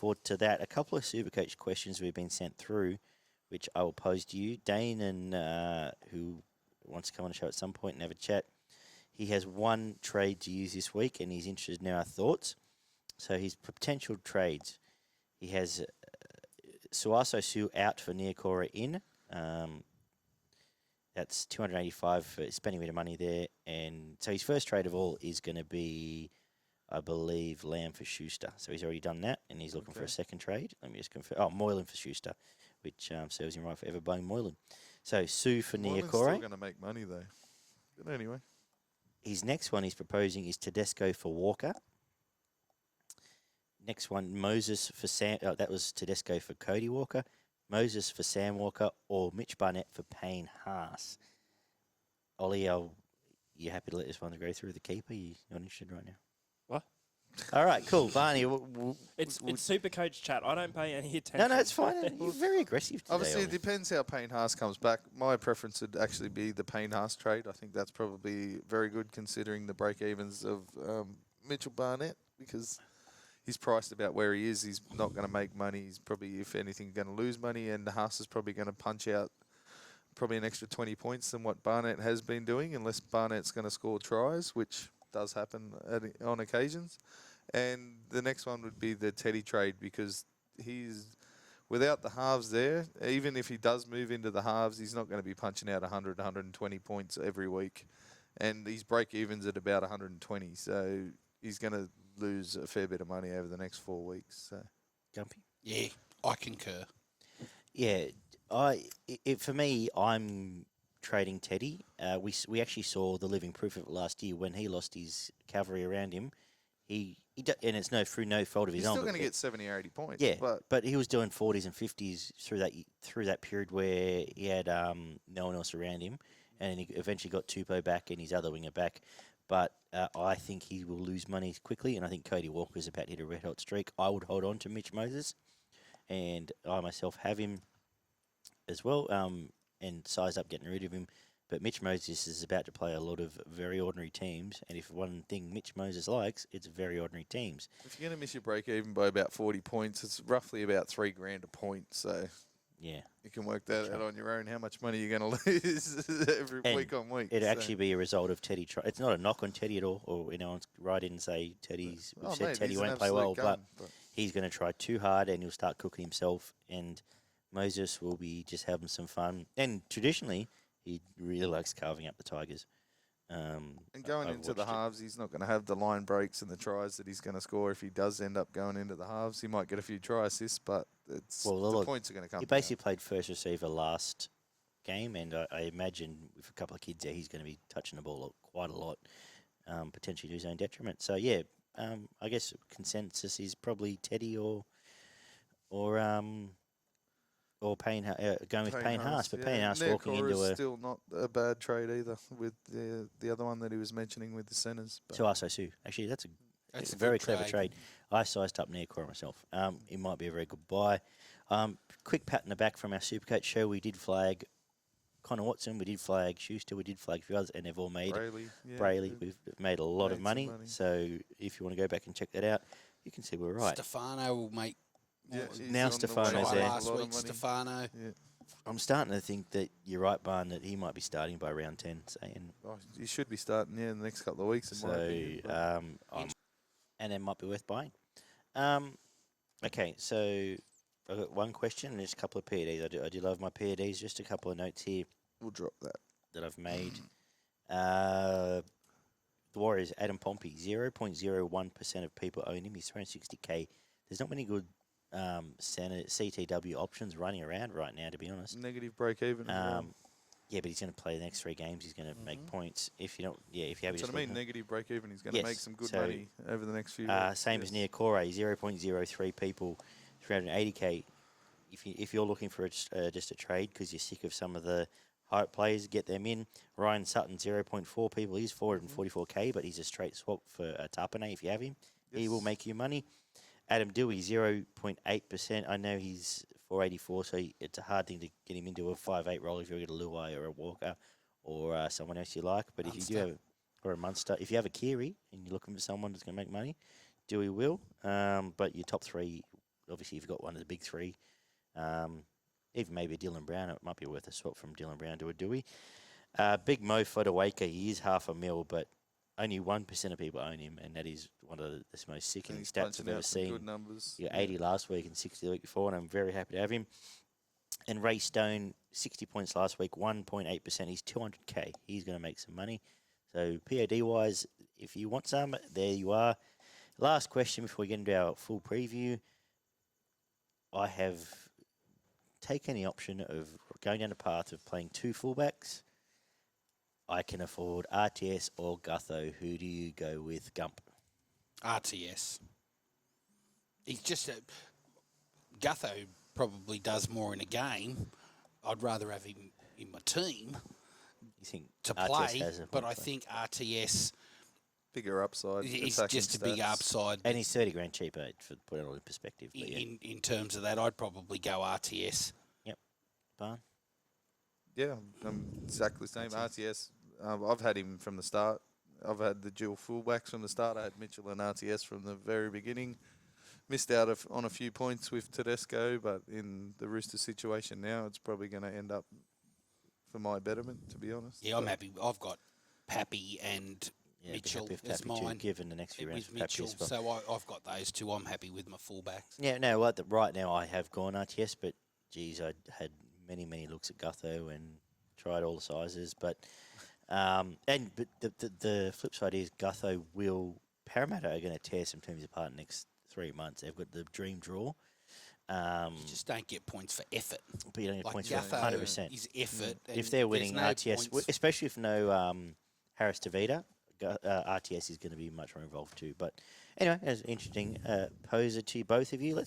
forward to that. A couple of SuperCoach questions we've been sent through, which I will pose to you. Dane, and who wants to come on the show at some point and have a chat, he has one trade to use this week, and he's interested in our thoughts. So his potential trades, he has Suaso Su out for Niokora in. That's 285 for spending a bit of money there. And so his first trade of all is going to be, I believe, Lamb for Schuster. So he's already done that, and he's looking for a second trade. Let me just confirm. Oh, Moylan for Schuster, which serves him right for ever buying Moylan. So Sue for Niokora. Moylan's still going to make money, though. But anyway. His next one he's proposing is Tedesco for Walker. Next one, Moses for Sam. That was Tedesco for Cody Walker. Moses for Sam Walker, or Mitch Barnett for Payne Haas. Ollie, you happy to let this one go through the keeper? You're not interested right now? What? All right, cool. Barney. It's SuperCoach chat. I don't pay any attention. No, it's fine. You're very aggressive today. Obviously, Ollie. it depends how Payne Haas comes back. My preference would actually be the Payne Haas trade. I think that's probably very good considering the break-evens of Mitchell Barnett, because he's priced about where he is. He's not going to make money. He's probably, if anything, going to lose money, and Haas is probably going to punch out probably an extra 20 points than what Barnett has been doing, unless Barnett's going to score tries, which does happen on occasions. And the next one would be the Teddy trade, because he's without the halves there. Even if he does move into the halves, he's not going to be punching out 100, 120 points every week, and his break evens at about 120. So he's going to lose a fair bit of money over the next 4 weeks. So. Gumpy? Yeah, I concur. Yeah, for me, I'm trading Teddy. We actually saw the living proof of it last year when he lost his cavalry around him. And it's through no fault of his own. He's still going to get 70 or 80 points. Yeah, but he was doing 40s and 50s through that period where he had no one else around him, and he eventually got Tupou back and his other winger back. But I think he will lose money quickly, and I think Cody Walker's about to hit a red-hot streak. I would hold on to Mitch Moses, and I myself have him as well, and sized up getting rid of him. But Mitch Moses is about to play a lot of very ordinary teams, and if one thing Mitch Moses likes, it's very ordinary teams. If you're going to miss your break even by about 40 points, it's roughly about $3,000 a point. So yeah, you can work that out on your own, how much money you're going to lose every week on week. It'd actually be a result of Teddy. It's not a knock on Teddy at all, or I'll write in and say Teddy won't play well, but he's going to try too hard and he'll start cooking himself, and Moses will be just having some fun. And traditionally, he really likes carving up the Tigers. And going into the halves, he's not going to have the line breaks and the tries that he's going to score. If he does end up going into the halves, he might get a few try assists, but the points are going to come. He basically played first receiver last game, and I imagine with a couple of kids there, he's going to be touching the ball quite a lot, potentially to his own detriment. So, yeah, I guess consensus is probably Teddy or Payne, going with Payne Haas, but Payne Haas walking into a... still not a bad trade either, with the other one that he was mentioning with the centres. Suaso Su. Actually, that's a very clever trade. I sized up Niokora myself. It might be a very good buy. Quick pat in the back from our Supercoach show. We did flag Connor Watson, we did flag Schuster, we did flag a few others, and they've all made Brayley. We've made a lot of money. So if you want to go back and check that out, you can see we're right. Stefano will make... Yeah, now Stefano's there. Last week, Stefano. Yeah. I'm starting to think that you're right, Barn, that he might be starting by round 10. He should be starting, in the next couple of weeks. So, and it might be worth buying. Okay, so I've got one question and just a couple of P.O.D.s. I do love my P.O.D.s. Just a couple of notes here. We'll drop that I've made. The Warriors, Adam Pompey, 0.01% of people own him. He's 360K. There's not many good CTW options running around right now, to be honest. Negative break even. Yeah, but he's going to play the next 3 games. He's going to make points. If you don't, if you have. That's what I mean. Negative break even. He's going to make some good money over the next few. Same as Niokora, 0.03 people, 380K. If you're looking for just a trade because you're sick of some of the hype players, get them in. Ryan Sutton, 0.4 people. He's 444K, but he's a straight swap for Tapane. If you have him, he will make you money. Adam Dewey, 0.8%. I know he's 484, so it's a hard thing to get him into a 5'8" role if you're going to Luai or a Walker or someone else you like. But if you do have, or a Munster, if you have a Kiri and you're looking for someone that's going to make money, Dewey will. But your top 3 obviously you've got one of the big three. Even maybe Dylan Brown, it might be worth a swap from Dylan Brown to a Dewey. Big Mo Fodawaker, he is $500,000, but only 1% of people own him, and that is one of the most sickening He's stats punching I've ever out some seen. good numbers. Yeah, 80 last week and 60 the week before, and I'm very happy to have him. And Ray Stone, 60 points last week, 1.8%. He's 200K. He's going to make some money. So P.O.D. wise, if you want some, there you are. Last question before we get into our full preview. I have taken the option of going down the path of playing two fullbacks. I can afford RTS or Gutho. Who do you go with, Gump? RTS. He's just Gutho probably does more in a game. I'd rather have him in my team You think to RTS play, has a but I point? think RTS Bigger upside. is attacking just a big stats. upside. And he's 30 grand cheaper, for put it all in perspective. But yeah. In terms of that, I'd probably go RTS. Barn? Yeah, I'm exactly the same. That's RTS, I've had him from the start. I've had the dual fullbacks from the start. I had Mitchell and RTS from the very beginning. Missed out on a few points with Tedesco, but in the Rooster situation now, it's probably going to end up for my betterment, to be honest. Yeah, I'm happy. I've got Pappy and Yeah, be Mitchell happy if as Pappy too, mine. given the next few rounds. With Pappy Mitchell, as well. so I've got those two. I'm happy with my fullbacks. Yeah, no, what right now I have gone RTS, but geez, I had many looks at Gutho and tried all the sizes, but the flip side is Gutho Parramatta are going to tear some teams apart in the next 3 months. They've got the dream draw. You just don't get points for effort. But you don't get Like points for Gutho 100%. is effort. If and they're winning there's no RTS, points. especially if no Harris Tavita, RTS is going to be much more involved too. But anyway, that's an interesting poser to both of you. Let's